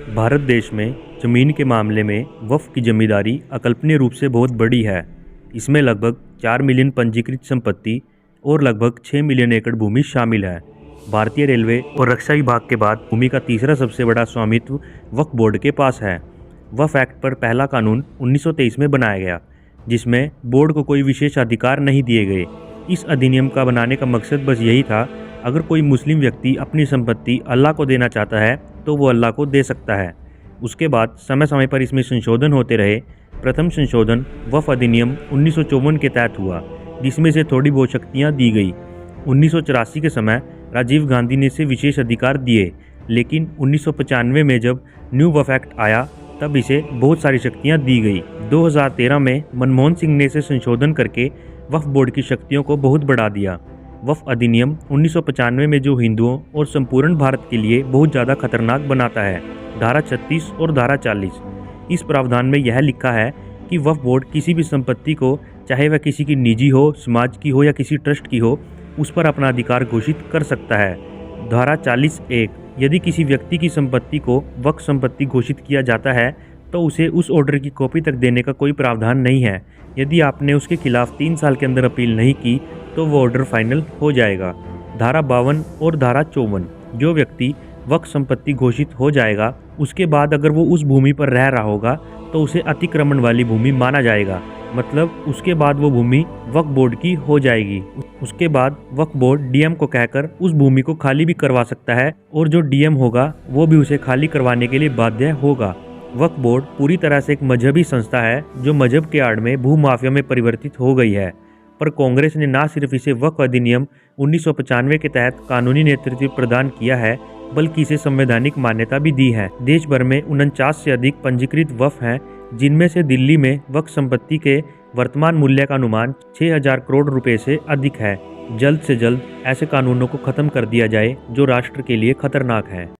भारत देश में ज़मीन के मामले में वक्फ की जमींदारी अकल्पनीय रूप से बहुत बड़ी है। इसमें लगभग 4 मिलियन पंजीकृत संपत्ति और लगभग 6 मिलियन एकड़ भूमि शामिल है। भारतीय रेलवे और रक्षा विभाग के बाद भूमि का तीसरा सबसे बड़ा स्वामित्व वक्फ बोर्ड के पास है। वक्फ एक्ट पर पहला कानून 1923 में बनाया गया, जिसमें बोर्ड को कोई विशेष अधिकार नहीं दिए गए। इस अधिनियम का बनाने का मकसद बस यही था, अगर कोई मुस्लिम व्यक्ति अपनी संपत्ति अल्लाह को देना चाहता है तो वो अल्लाह को दे सकता है। उसके बाद समय समय पर इसमें संशोधन होते रहे। प्रथम संशोधन वक्फ अधिनियम 1954 के तहत हुआ, जिसमें से थोड़ी बहुत शक्तियाँ दी गई। 1984 के समय राजीव गांधी ने इसे विशेष अधिकार दिए, लेकिन 1995 में जब न्यू वक्फ एक्ट आया तब इसे बहुत सारी शक्तियाँ दी गई। 2013 में मनमोहन सिंह ने इसे संशोधन करके वक्फ बोर्ड की शक्तियों को बहुत बढ़ा दिया। वक्फ अधिनियम 1995 में जो हिंदुओं और संपूर्ण भारत के लिए बहुत ज़्यादा खतरनाक बनाता है, धारा 36 और धारा 40। इस प्रावधान में यह लिखा है कि वक्फ बोर्ड किसी भी संपत्ति को, चाहे वह किसी की निजी हो, समाज की हो या किसी ट्रस्ट की हो, उस पर अपना अधिकार घोषित कर सकता है। धारा 40(1) यदि किसी व्यक्ति की संपत्ति को वक्फ संपत्ति घोषित किया जाता है तो उसे उस ऑर्डर की कॉपी तक देने का कोई प्रावधान नहीं है। यदि आपने उसके खिलाफ 3 साल के अंदर अपील नहीं की तो वो ऑर्डर फाइनल हो जाएगा। धारा 52 और धारा 54, जो व्यक्ति वक्फ संपत्ति घोषित हो जाएगा उसके बाद अगर वो उस भूमि पर रह रहा होगा तो उसे अतिक्रमण वाली भूमि माना जाएगा, मतलब उसके बाद वो भूमि वक्फ बोर्ड की हो जाएगी। उसके बाद वक्फ बोर्ड डीएम को कहकर उस भूमि को खाली भी करवा सकता है और जो डीएम होगा वो भी उसे खाली करवाने के लिए बाध्य होगा। वक्फ बोर्ड पूरी तरह से एक मजहबी संस्था है जो मजहब के आड़ में भू माफिया में परिवर्तित हो गई है। पर कांग्रेस ने न सिर्फ इसे वक्फ अधिनियम 1995 के तहत कानूनी नेतृत्व प्रदान किया है, बल्कि इसे संवैधानिक मान्यता भी दी है। देश भर में 49 से अधिक पंजीकृत वक्फ हैं, जिनमें से दिल्ली में वक्फ संपत्ति के वर्तमान मूल्य का अनुमान 6000 करोड़ रुपए से अधिक है। जल्द से जल्द ऐसे कानूनों को खत्म कर दिया जाए जो राष्ट्र के लिए खतरनाक हैं।